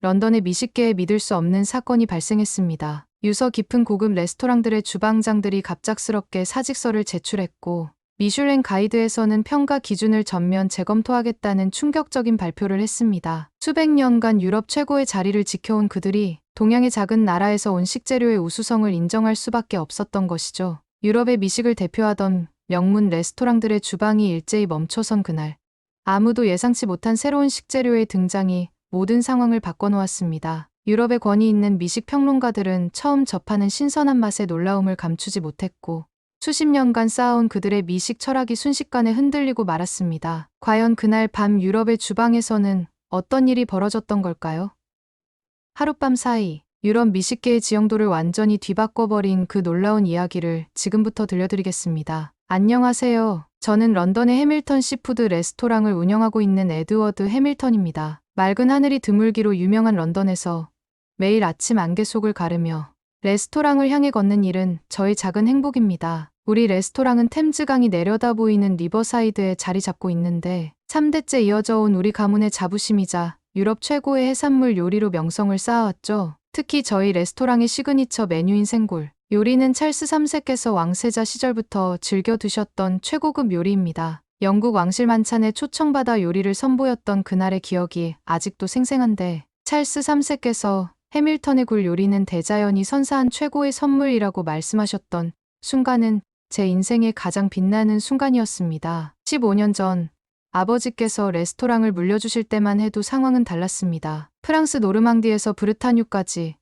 런던의 미식계에 믿을 수 없는 사건이 발생했습니다. 유서 깊은 고급 레스토랑들의 주방장들이 갑작스럽게 사직서를 제출했고 미슐랭 가이드에서는 평가 기준을 전면 재검토하겠다는 충격적인 발표를 했습니다. 수백 년간 유럽 최고의 자리를 지켜온 그들이 동양의 작은 나라에서 온 식재료의 우수성을 인정할 수밖에 없었던 것이죠. 유럽의 미식을 대표하던 명문 레스토랑들의 주방이 일제히 멈춰선 그날, 아무도 예상치 못한 새로운 식재료의 등장이 모든 상황을 바꿔놓았습니다. 유럽의 권위 있는 미식 평론가들은 처음 접하는 신선한 맛의 놀라움을 감추지 못했고 수십 년간 쌓아온 그들의 미식 철학이 순식간에 흔들리고 말았습니다. 과연 그날 밤 유럽의 주방에서는 어떤 일이 벌어졌던 걸까요? 하룻밤 사이 유럽 미식계의 지형도를 완전히 뒤바꿔버린 그 놀라운 이야기를 지금부터 들려드리겠습니다. 안녕하세요. 저는 런던의 해밀턴 시푸드 레스토랑을 운영하고 있는 에드워드 해밀턴입니다. 맑은 하늘이 드물기로 유명한 런던에서 매일 아침 안개 속을 가르며 레스토랑을 향해 걷는 일은 저의 작은 행복입니다. 우리 레스토랑은 템즈강이 내려다 보이는 리버사이드에 자리 잡고 있는데 3대째 이어져 온 우리 가문의 자부심이자 유럽 최고의 해산물 요리로 명성을 쌓아왔죠. 특히 저희 레스토랑의 시그니처 메뉴인 생굴 요리는 찰스 3세께서 왕세자 시절부터 즐겨 드셨던 최고급 요리입니다. 영국 왕실 만찬에 초청받아 요리를 선보였던 그날의 기억이 아직도 생생한데 찰스 3세께서 해밀턴의 굴 요리는 대자연이 선사한 최고의 선물이라고 말씀하셨던 순간은 제 인생의 가장 빛나는 순간이었습니다. 15년 전 아버지께서 레스토랑을 물려주실 때만 해도 상황은 달랐습니다. 프랑스 노르망디에서 브르타뉴까지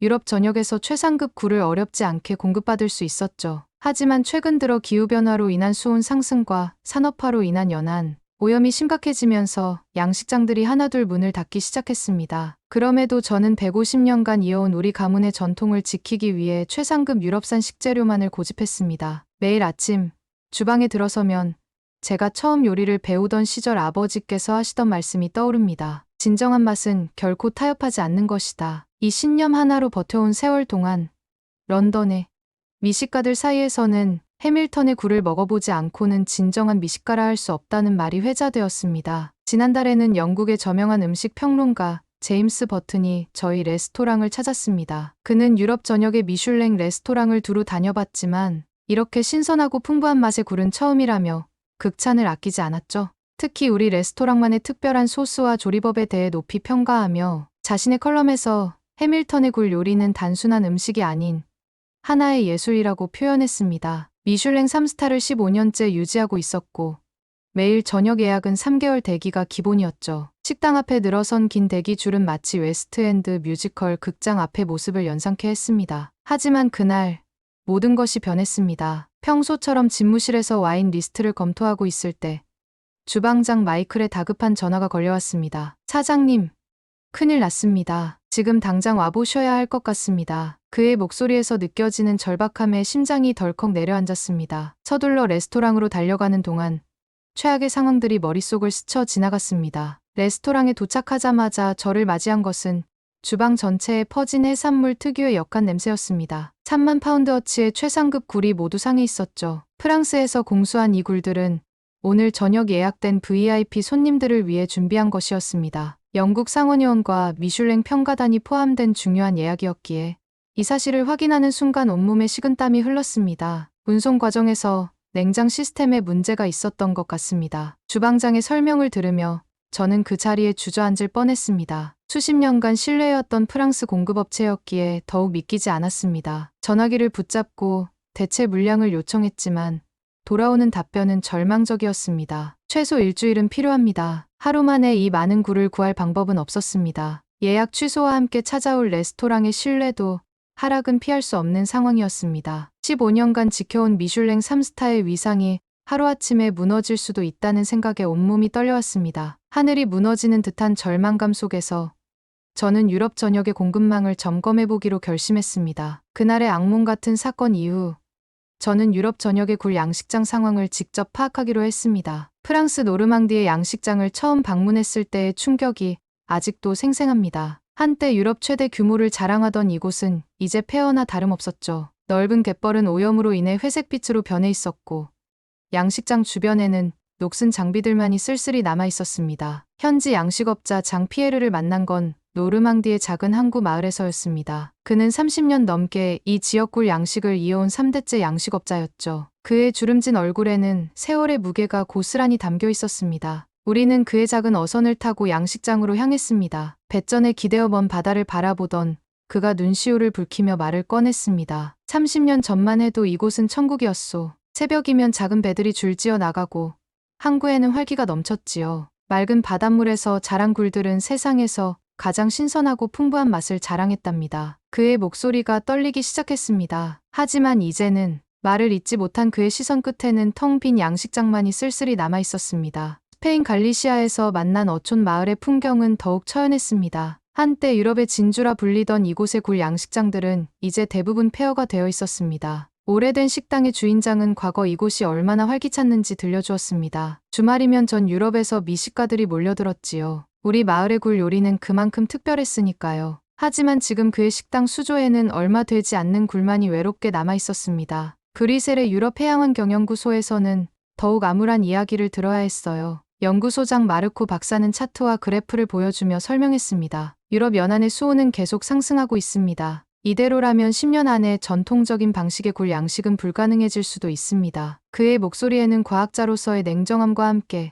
유럽 전역에서 최상급 굴을 어렵지 않게 공급받을 수 있었죠. 하지만 최근 들어 기후변화로 인한 수온 상승과 산업화로 인한 연안, 오염이 심각해지면서 양식장들이 하나둘 문을 닫기 시작했습니다. 그럼에도 저는 150년간 이어온 우리 가문의 전통을 지키기 위해 최상급 유럽산 식재료만을 고집했습니다. 매일 아침 주방에 들어서면 제가 처음 요리를 배우던 시절 아버지께서 하시던 말씀이 떠오릅니다. 진정한 맛은 결코 타협하지 않는 것이다. 이 신념 하나로 버텨온 세월 동안 런던의 미식가들 사이에서는 해밀턴의 굴을 먹어보지 않고는 진정한 미식가라 할 수 없다는 말이 회자되었습니다. 지난달에는 영국의 저명한 음식 평론가 제임스 버튼이 저희 레스토랑을 찾았습니다. 그는 유럽 전역의 미슐랭 레스토랑을 두루 다녀봤지만 이렇게 신선하고 풍부한 맛의 굴은 처음이라며 극찬을 아끼지 않았죠. 특히 우리 레스토랑만의 특별한 소스와 조리법에 대해 높이 평가하며 자신의 컬럼에서 해밀턴의 굴 요리는 단순한 음식이 아닌 하나의 예술이라고 표현했습니다. 미슐랭 3스타를 15년째 유지하고 있었고 매일 저녁 예약은 3개월 대기가 기본이었죠. 식당 앞에 늘어선 긴 대기 줄은 마치 웨스트엔드 뮤지컬 극장 앞의 모습을 연상케 했습니다. 하지만 그날 모든 것이 변했습니다. 평소처럼 집무실에서 와인 리스트를 검토하고 있을 때 주방장 마이클의 다급한 전화가 걸려왔습니다. 사장님, 큰일 났습니다. 지금 당장 와보셔야 할 것 같습니다. 그의 목소리에서 느껴지는 절박함에 심장이 덜컥 내려앉았습니다. 서둘러 레스토랑으로 달려가는 동안 최악의 상황들이 머릿속을 스쳐 지나갔습니다. 레스토랑에 도착하자마자 저를 맞이한 것은 주방 전체에 퍼진 해산물 특유의 역한 냄새였습니다. 3만 파운드어치의 최상급 굴이 모두 상해 있었죠. 프랑스에서 공수한 이 굴들은 오늘 저녁 예약된 VIP 손님들을 위해 준비한 것이었습니다. 영국 상원의원과 미슐랭 평가단이 포함된 중요한 예약이었기에 이 사실을 확인하는 순간 온몸에 식은땀이 흘렀습니다. 운송 과정에서 냉장 시스템에 문제가 있었던 것 같습니다. 주방장의 설명을 들으며 저는 그 자리에 주저앉을 뻔했습니다. 수십 년간 신뢰해왔던 프랑스 공급업체였기에 더욱 믿기지 않았습니다. 전화기를 붙잡고 대체 물량을 요청했지만 돌아오는 답변은 절망적이었습니다. 최소 일주일은 필요합니다. 하루 만에 이 많은 굴을 구할 방법은 없었습니다. 예약 취소와 함께 찾아올 레스토랑의 신뢰도 하락은 피할 수 없는 상황이었습니다. 15년간 지켜온 미슐랭 3스타의 위상이 하루아침에 무너질 수도 있다는 생각에 온몸이 떨려왔습니다. 하늘이 무너지는 듯한 절망감 속에서 저는 유럽 전역의 공급망을 점검해보기로 결심했습니다. 그날의 악몽 같은 사건 이후 저는 유럽 전역의 굴 양식장 상황을 직접 파악하기로 했습니다. 프랑스 노르망디의 양식장을 처음 방문했을 때의 충격이 아직도 생생합니다. 한때 유럽 최대 규모를 자랑하던 이곳은 이제 폐허나 다름없었죠. 넓은 갯벌은 오염으로 인해 회색빛으로 변해 있었고 양식장 주변에는 녹슨 장비들만이 쓸쓸히 남아 있었습니다. 현지 양식업자 장 피에르를 만난 건 노르망디의 작은 항구 마을에서였습니다. 그는 30년 넘게 이 지역굴 양식을 이어온 3대째 양식업자였죠. 그의 주름진 얼굴에는 세월의 무게가 고스란히 담겨 있었습니다. 우리는 그의 작은 어선을 타고 양식장으로 향했습니다. 배전에 기대어 먼 바다를 바라보던 그가 눈시울을 붉히며 말을 꺼냈습니다. 30년 전만 해도 이곳은 천국이었소. 새벽이면 작은 배들이 줄지어 나가고 항구에는 활기가 넘쳤지요. 맑은 바닷물에서 자란 굴들은 세상에서 가장 신선하고 풍부한 맛을 자랑했답니다. 그의 목소리가 떨리기 시작했습니다. 하지만 이제는 말을 잇지 못한 그의 시선 끝에는 텅 빈 양식장만이 쓸쓸히 남아 있었습니다. 스페인 갈리시아에서 만난 어촌 마을의 풍경은 더욱 처연했습니다. 한때 유럽의 진주라 불리던 이곳의 굴 양식장들은 이제 대부분 폐허가 되어 있었습니다. 오래된 식당의 주인장은 과거 이곳이 얼마나 활기찼는지 들려주었습니다. 주말이면 전 유럽에서 미식가들이 몰려들었지요. 우리 마을의 굴 요리는 그만큼 특별했으니까요. 하지만 지금 그의 식당 수조에는 얼마 되지 않는 굴만이 외롭게 남아 있었습니다. 브뤼셀의 유럽 해양원 경연구소에서는 더욱 암울한 이야기를 들어야 했어요. 연구소장 마르코 박사는 차트와 그래프를 보여주며 설명했습니다. 유럽 연안의 수온은 계속 상승하고 있습니다. 이대로라면 10년 안에 전통적인 방식의 굴 양식은 불가능해질 수도 있습니다. 그의 목소리에는 과학자로서의 냉정함과 함께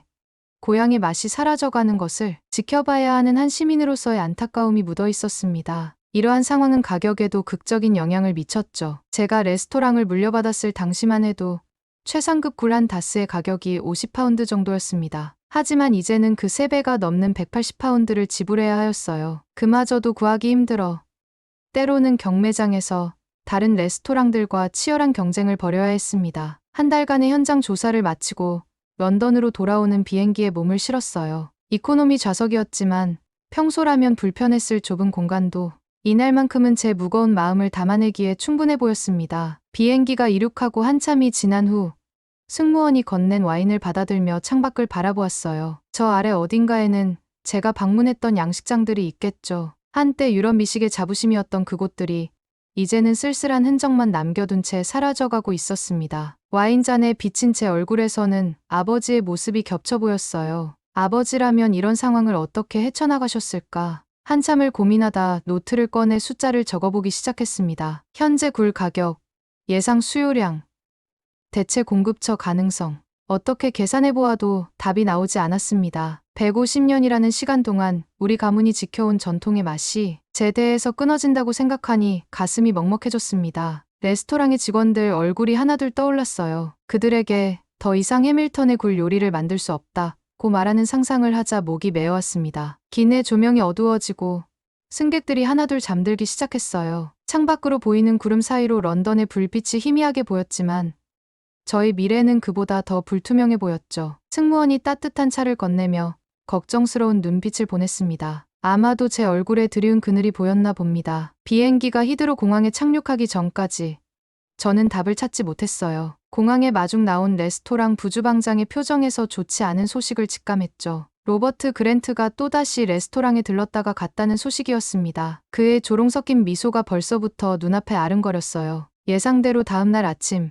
고향의 맛이 사라져가는 것을 지켜봐야 하는 한 시민으로서의 안타까움이 묻어 있었습니다. 이러한 상황은 가격에도 극적인 영향을 미쳤죠. 제가 레스토랑을 물려받았을 당시만 해도 최상급 굴 한 다스의 가격이 50파운드 정도였습니다. 하지만 이제는 그 3배가 넘는 180파운드를 지불해야 하였어요. 그마저도 구하기 힘들어 때로는 경매장에서 다른 레스토랑들과 치열한 경쟁을 벌여야 했습니다. 한 달간의 현장 조사를 마치고 런던으로 돌아오는 비행기에 몸을 실었어요. 이코노미 좌석이었지만 평소라면 불편했을 좁은 공간도 이날만큼은 제 무거운 마음을 담아내기에 충분해 보였습니다. 비행기가 이륙하고 한참이 지난 후 승무원이 건넨 와인을 받아들며 창밖을 바라보았어요. 저 아래 어딘가에는 제가 방문했던 양식장들이 있겠죠. 한때 유럽 미식의 자부심이었던 그곳들이 이제는 쓸쓸한 흔적만 남겨둔 채 사라져가고 있었습니다. 와인잔에 비친 제 얼굴에서는 아버지의 모습이 겹쳐 보였어요. 아버지라면 이런 상황을 어떻게 헤쳐나가셨을까? 한참을 고민하다 노트를 꺼내 숫자를 적어보기 시작했습니다. 현재 굴 가격, 예상 수요량, 대체 공급처 가능성. 어떻게 계산해보아도 답이 나오지 않았습니다. 150년이라는 시간 동안 우리 가문이 지켜온 전통의 맛이 제대에서 끊어진다고 생각하니 가슴이 먹먹해졌습니다. 레스토랑의 직원들 얼굴이 하나둘 떠올랐어요. 그들에게 더 이상 해밀턴의 굴 요리를 만들 수 없다고 말하는 상상을 하자 목이 메어왔습니다. 기내 조명이 어두워지고 승객들이 하나둘 잠들기 시작했어요. 창밖으로 보이는 구름 사이로 런던의 불빛이 희미하게 보였지만 저희 미래는 그보다 더 불투명해 보였죠. 승무원이 따뜻한 차를 건네며 걱정스러운 눈빛을 보냈습니다. 아마도 제 얼굴에 드리운 그늘이 보였나 봅니다. 비행기가 히드로 공항에 착륙하기 전까지 저는 답을 찾지 못했어요. 공항에 마중 나온 레스토랑 부주방장의 표정에서 좋지 않은 소식을 직감했죠. 로버트 그랜트가 또다시 레스토랑에 들렀다가 갔다는 소식이었습니다. 그의 조롱 섞인 미소가 벌써부터 눈앞에 아른거렸어요. 예상대로 다음날 아침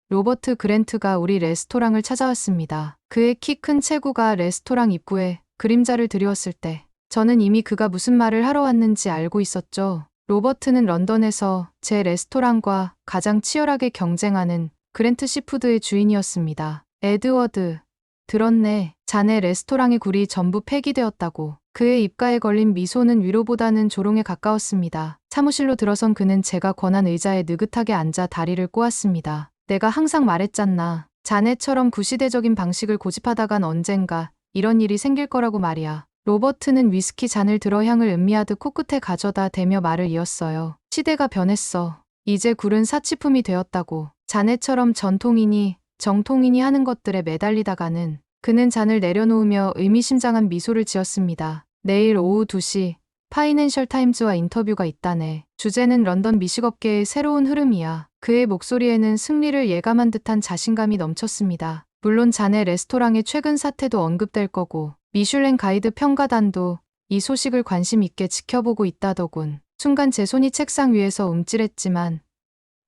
로버트 그랜트가 우리 레스토랑을 찾아왔습니다. 그의 키 큰 체구가 레스토랑 입구에 그림자를 드리웠을 때 저는 이미 그가 무슨 말을 하러 왔는지 알고 있었죠. 로버트는 런던에서 제 레스토랑과 가장 치열하게 경쟁하는 그랜트 시푸드의 주인이었습니다. 에드워드, 들었네. 자네 레스토랑의 굴이 전부 폐기되었다고. 그의 입가에 걸린 미소는 위로보다는 조롱에 가까웠습니다. 사무실로 들어선 그는 제가 권한 의자에 느긋하게 앉아 다리를 꼬았습니다. 내가 항상 말했잖나. 자네처럼 구시대적인 방식을 고집하다간 언젠가 이런 일이 생길 거라고 말이야. 로버트는 위스키 잔을 들어 향을 음미하듯 코끝에 가져다 대며 말을 이었어요. 시대가 변했어. 이제 굴은 사치품이 되었다고. 자네처럼 정통인이 하는 것들에 매달리다가는. 그는 잔을 내려놓으며 의미심장한 미소를 지었습니다. 내일 오후 2시 파이낸셜 타임즈와 인터뷰가 있다네. 주제는 런던 미식업계의 새로운 흐름이야. 그의 목소리에는 승리를 예감한 듯한 자신감이 넘쳤습니다. 물론 자네 레스토랑의 최근 사태도 언급될 거고 미슐랭 가이드 평가단도 이 소식을 관심 있게 지켜보고 있다더군. 순간 제 손이 책상 위에서 움찔했지만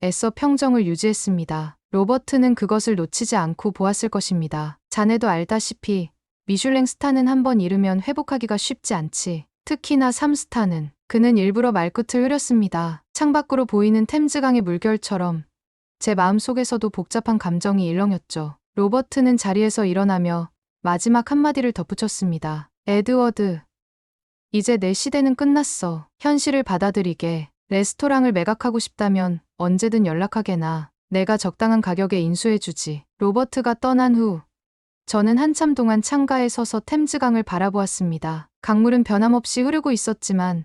애써 평정을 유지했습니다. 로버트는 그것을 놓치지 않고 보았을 것입니다. 자네도 알다시피 미슐랭 스타는 한번 잃으면 회복하기가 쉽지 않지. 특히나 삼스타는 그는 일부러 말끝을 흐렸습니다. 창밖으로 보이는 템즈강의 물결처럼 제 마음속에서도 복잡한 감정이 일렁였죠. 로버트는 자리에서 일어나며 마지막 한마디를 덧붙였습니다. 에드워드, 이제 내 시대는 끝났어. 현실을 받아들이게. 레스토랑을 매각하고 싶다면 언제든 연락하게나. 내가 적당한 가격에 인수해주지. 로버트가 떠난 후 저는 한참 동안 창가에 서서 템즈강을 바라보았습니다. 강물은 변함없이 흐르고 있었지만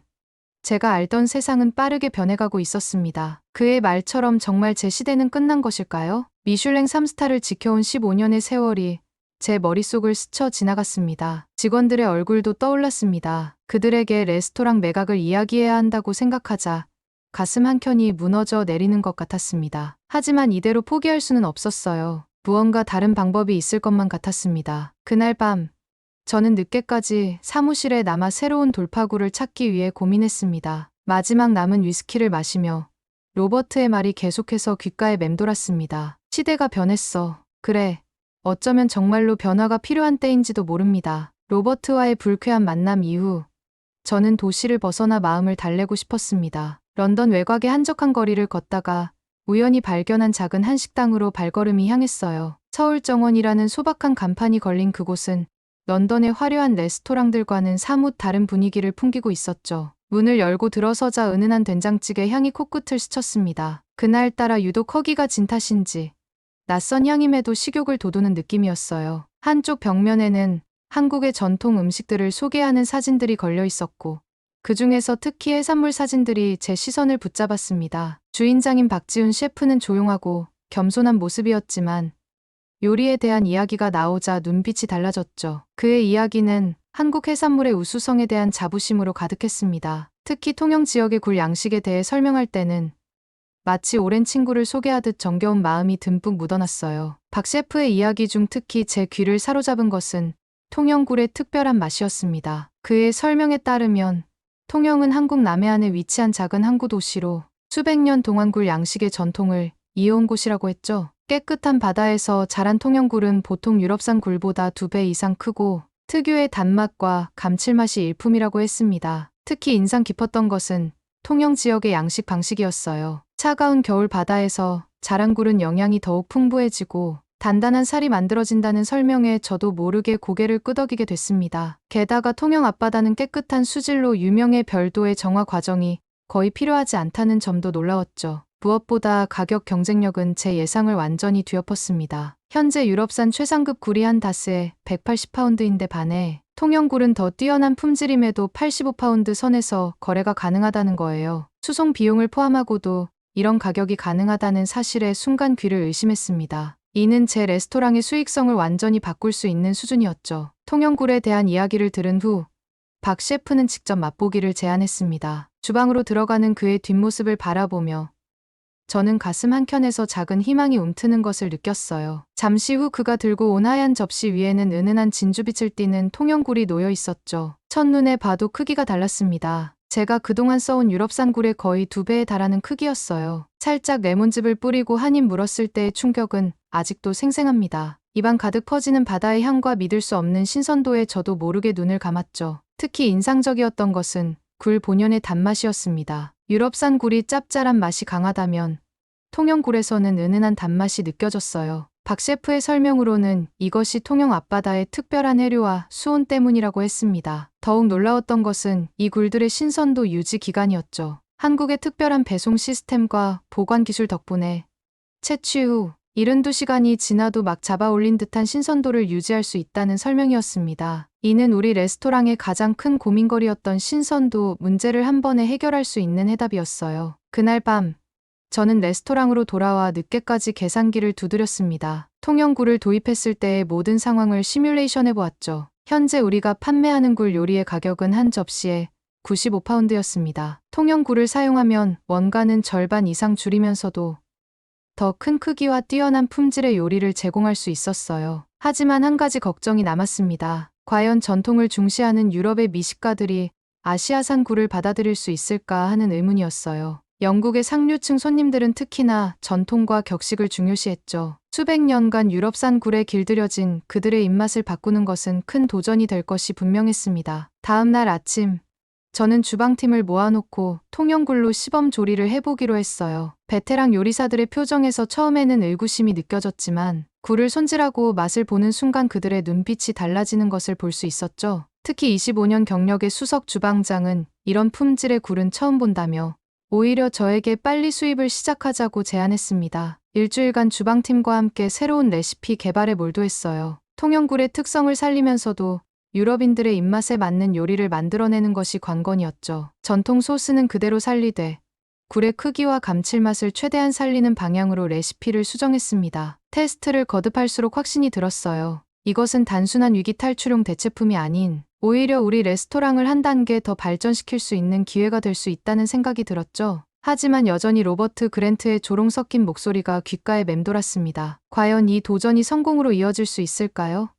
제가 알던 세상은 빠르게 변해가고 있었습니다. 그의 말처럼 정말 제 시대는 끝난 것일까요? 미슐랭 3스타를 지켜온 15년의 세월이 제 머릿속을 스쳐 지나갔습니다. 직원들의 얼굴도 떠올랐습니다. 그들에게 레스토랑 매각을 이야기해야 한다고 생각하자 가슴 한켠이 무너져 내리는 것 같았습니다. 하지만 이대로 포기할 수는 없었어요. 무언가 다른 방법이 있을 것만 같았습니다. 그날 밤 저는 늦게까지 사무실에 남아 새로운 돌파구를 찾기 위해 고민했습니다. 마지막 남은 위스키를 마시며 로버트의 말이 계속해서 귓가에 맴돌았습니다. 시대가 변했어. 그래. 어쩌면 정말로 변화가 필요한 때인지도 모릅니다. 로버트와의 불쾌한 만남 이후 저는 도시를 벗어나 마음을 달래고 싶었습니다. 런던 외곽의 한적한 거리를 걷다가 우연히 발견한 작은 한식당으로 발걸음이 향했어요. 서울 정원이라는 소박한 간판이 걸린 그곳은 런던의 화려한 레스토랑들과는 사뭇 다른 분위기를 풍기고 있었죠. 문을 열고 들어서자 은은한 된장찌개 향이 코끝을 스쳤습니다. 그날따라 유독 허기가 진 탓인지 낯선 향임에도 식욕을 돋우는 느낌이었어요. 한쪽 벽면에는 한국의 전통 음식들을 소개하는 사진들이 걸려 있었고 그 중에서 특히 해산물 사진들이 제 시선을 붙잡았습니다. 주인장인 박지훈 셰프는 조용하고 겸손한 모습이었지만 요리에 대한 이야기가 나오자 눈빛이 달라졌죠. 그의 이야기는 한국 해산물의 우수성에 대한 자부심으로 가득했습니다. 특히 통영 지역의 굴 양식에 대해 설명할 때는 마치 오랜 친구를 소개하듯 정겨운 마음이 듬뿍 묻어났어요. 박 셰프의 이야기 중 특히 제 귀를 사로잡은 것은 통영굴의 특별한 맛이었습니다. 그의 설명에 따르면 통영은 한국 남해안에 위치한 작은 항구 도시로 수백 년 동안 굴 양식의 전통을 이어온 곳이라고 했죠. 깨끗한 바다에서 자란 통영굴은 보통 유럽산 굴보다 2배 이상 크고 특유의 단맛과 감칠맛이 일품이라고 했습니다. 특히 인상 깊었던 것은 통영 지역의 양식 방식이었어요. 차가운 겨울 바다에서 자란 굴은 영양이 더욱 풍부해지고 단단한 살이 만들어진다는 설명에 저도 모르게 고개를 끄덕이게 됐습니다. 게다가 통영 앞바다는 깨끗한 수질로 유명해 별도의 정화 과정이 거의 필요하지 않다는 점도 놀라웠죠. 무엇보다 가격 경쟁력은 제 예상을 완전히 뒤엎었습니다. 현재 유럽산 최상급 굴이 한 다스에 180파운드인데 반해 통영굴은 더 뛰어난 품질임에도 85파운드 선에서 거래가 가능하다는 거예요. 수송 비용을 포함하고도 이런 가격이 가능하다는 사실에 순간 귀를 의심했습니다. 이는 제 레스토랑의 수익성을 완전히 바꿀 수 있는 수준이었죠. 통영굴에 대한 이야기를 들은 후 박 셰프는 직접 맛보기를 제안했습니다. 주방으로 들어가는 그의 뒷모습을 바라보며 저는 가슴 한켠에서 작은 희망이 움트는 것을 느꼈어요. 잠시 후 그가 들고 온 하얀 접시 위에는 은은한 진주빛을 띠는 통영굴이 놓여 있었죠. 첫눈에 봐도 크기가 달랐습니다. 제가 그동안 써온 유럽산 굴의 거의 2배에 달하는 크기였어요. 살짝 레몬즙을 뿌리고 한 입 물었을 때의 충격은 아직도 생생합니다. 입안 가득 퍼지는 바다의 향과 믿을 수 없는 신선도에 저도 모르게 눈을 감았죠. 특히 인상적이었던 것은 굴 본연의 단맛이었습니다. 유럽산 굴이 짭짤한 맛이 강하다면 통영굴에서는 은은한 단맛이 느껴졌어요. 박 셰프의 설명으로는 이것이 통영 앞바다의 특별한 해류와 수온 때문이라고 했습니다. 더욱 놀라웠던 것은 이 굴들의 신선도 유지 기간이었죠. 한국의 특별한 배송 시스템과 보관 기술 덕분에 채취 후 72시간이 지나도 막 잡아 올린 듯한 신선도를 유지할 수 있다는 설명이었습니다. 이는 우리 레스토랑의 가장 큰 고민거리였던 신선도 문제를 한 번에 해결할 수 있는 해답이었어요. 그날 밤 저는 레스토랑으로 돌아와 늦게까지 계산기를 두드렸습니다. 통영굴을 도입했을 때의 모든 상황을 시뮬레이션해 보았죠. 현재 우리가 판매하는 굴 요리의 가격은 한 접시에 95파운드였습니다. 통영굴을 사용하면 원가는 절반 이상 줄이면서도 더 큰 크기와 뛰어난 품질의 요리를 제공할 수 있었어요. 하지만 한 가지 걱정이 남았습니다. 과연 전통을 중시하는 유럽의 미식가들이 아시아산 굴을 받아들일 수 있을까 하는 의문이었어요. 영국의 상류층 손님들은 특히나 전통과 격식을 중요시했죠. 수백 년간 유럽산 굴에 길들여진 그들의 입맛을 바꾸는 것은 큰 도전이 될 것이 분명했습니다. 다음 날 아침 저는 주방팀을 모아놓고 통영굴로 시범 조리를 해보기로 했어요. 베테랑 요리사들의 표정에서 처음에는 의구심이 느껴졌지만 굴을 손질하고 맛을 보는 순간 그들의 눈빛이 달라지는 것을 볼 수 있었죠. 특히 25년 경력의 수석 주방장은 이런 품질의 굴은 처음 본다며 오히려 저에게 빨리 수입을 시작하자고 제안했습니다. 일주일간 주방팀과 함께 새로운 레시피 개발에 몰두했어요. 통영굴의 특성을 살리면서도 유럽인들의 입맛에 맞는 요리를 만들어내는 것이 관건이었죠. 전통 소스는 그대로 살리되 굴의 크기와 감칠맛을 최대한 살리는 방향으로 레시피를 수정했습니다. 테스트를 거듭할수록 확신이 들었어요. 이것은 단순한 위기 탈출용 대체품이 아닌 오히려 우리 레스토랑을 한 단계 더 발전시킬 수 있는 기회가 될 수 있다는 생각이 들었죠. 하지만 여전히 로버트 그랜트의 조롱 섞인 목소리가 귓가에 맴돌았습니다. 과연 이 도전이 성공으로 이어질 수 있을까요?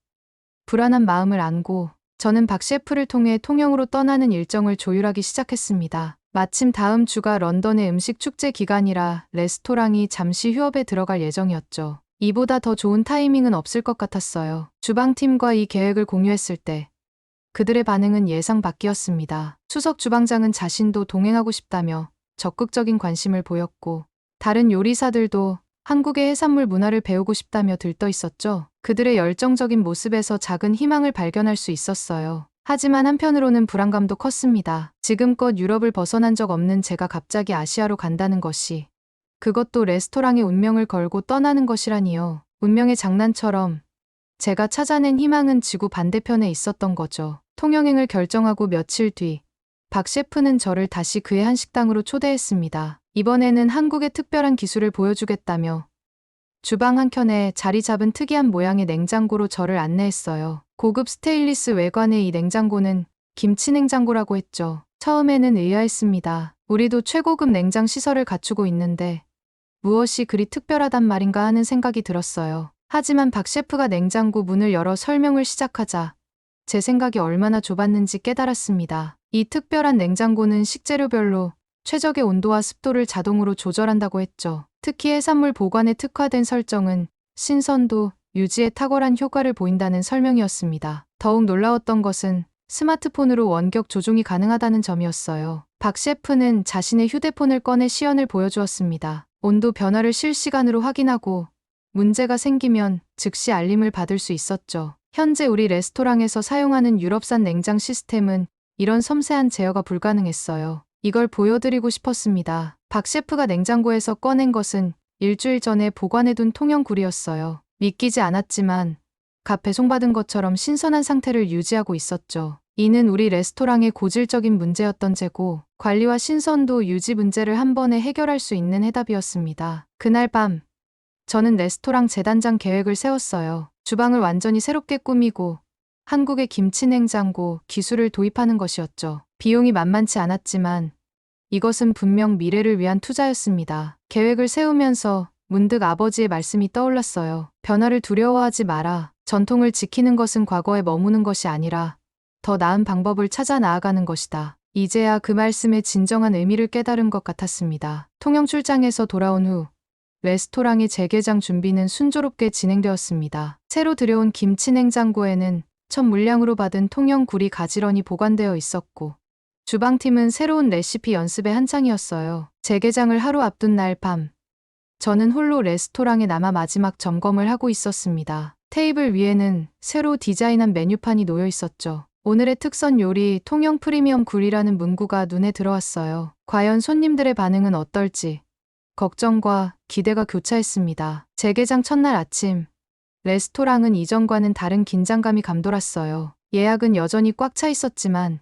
불안한 마음을 안고 저는 박 셰프를 통해 통영으로 떠나는 일정을 조율하기 시작했습니다. 마침 다음 주가 런던의 음식 축제 기간이라 레스토랑이 잠시 휴업에 들어갈 예정이었죠. 이보다 더 좋은 타이밍은 없을 것 같았어요. 주방팀과 이 계획을 공유했을 때 그들의 반응은 예상 밖이었습니다. 수석 주방장은 자신도 동행하고 싶다며 적극적인 관심을 보였고 다른 요리사들도 한국의 해산물 문화를 배우고 싶다며 들떠 있었죠. 그들의 열정적인 모습에서 작은 희망을 발견할 수 있었어요. 하지만 한편으로는 불안감도 컸습니다. 지금껏 유럽을 벗어난 적 없는 제가 갑자기 아시아로 간다는 것이, 그것도 레스토랑의 운명을 걸고 떠나는 것이라니요. 운명의 장난처럼 제가 찾아낸 희망은 지구 반대편에 있었던 거죠. 통영행을 결정하고 며칠 뒤 박 셰프는 저를 다시 그의 한식당으로 초대했습니다. 이번에는 한국의 특별한 기술을 보여주겠다며 주방 한켠에 자리 잡은 특이한 모양의 냉장고로 저를 안내했어요. 고급 스테인리스 외관의 이 냉장고는 김치 냉장고라고 했죠. 처음에는 의아했습니다. 우리도 최고급 냉장 시설을 갖추고 있는데 무엇이 그리 특별하단 말인가 하는 생각이 들었어요. 하지만 박 셰프가 냉장고 문을 열어 설명을 시작하자 제 생각이 얼마나 좁았는지 깨달았습니다. 이 특별한 냉장고는 식재료별로 최적의 온도와 습도를 자동으로 조절한다고 했죠. 특히 해산물 보관에 특화된 설정은 신선도 유지에 탁월한 효과를 보인다는 설명이었습니다. 더욱 놀라웠던 것은 스마트폰으로 원격 조종이 가능하다는 점이었어요. 박 셰프는 자신의 휴대폰을 꺼내 시연을 보여주었습니다. 온도 변화를 실시간으로 확인하고 문제가 생기면 즉시 알림을 받을 수 있었죠. 현재 우리 레스토랑에서 사용하는 유럽산 냉장 시스템은 이런 섬세한 제어가 불가능했어요. 이걸 보여드리고 싶었습니다. 박 셰프가 냉장고에서 꺼낸 것은 일주일 전에 보관해둔 통영굴이었어요. 믿기지 않았지만 갓 배송받은 것처럼 신선한 상태를 유지하고 있었죠. 이는 우리 레스토랑의 고질적인 문제였던 재고, 관리와 신선도 유지 문제를 한 번에 해결할 수 있는 해답이었습니다. 그날 밤 저는 레스토랑 재단장 계획을 세웠어요. 주방을 완전히 새롭게 꾸미고 한국의 김치 냉장고 기술을 도입하는 것이었죠. 비용이 만만치 않았지만 이것은 분명 미래를 위한 투자였습니다. 계획을 세우면서 문득 아버지의 말씀이 떠올랐어요. 변화를 두려워하지 마라. 전통을 지키는 것은 과거에 머무는 것이 아니라 더 나은 방법을 찾아 나아가는 것이다. 이제야 그 말씀의 진정한 의미를 깨달은 것 같았습니다. 통영 출장에서 돌아온 후 레스토랑의 재개장 준비는 순조롭게 진행되었습니다. 새로 들여온 김치 냉장고에는 첫 물량으로 받은 통영굴이 가지런히 보관되어 있었고 주방팀은 새로운 레시피 연습에 한창이었어요. 재개장을 하루 앞둔 날 밤 저는 홀로 레스토랑에 남아 마지막 점검을 하고 있었습니다. 테이블 위에는 새로 디자인한 메뉴판이 놓여 있었죠. 오늘의 특선 요리 통영 프리미엄 굴이라는 문구가 눈에 들어왔어요. 과연 손님들의 반응은 어떨지 걱정과 기대가 교차했습니다. 재개장 첫날 아침 레스토랑은 이전과는 다른 긴장감이 감돌았어요. 예약은 여전히 꽉 차 있었지만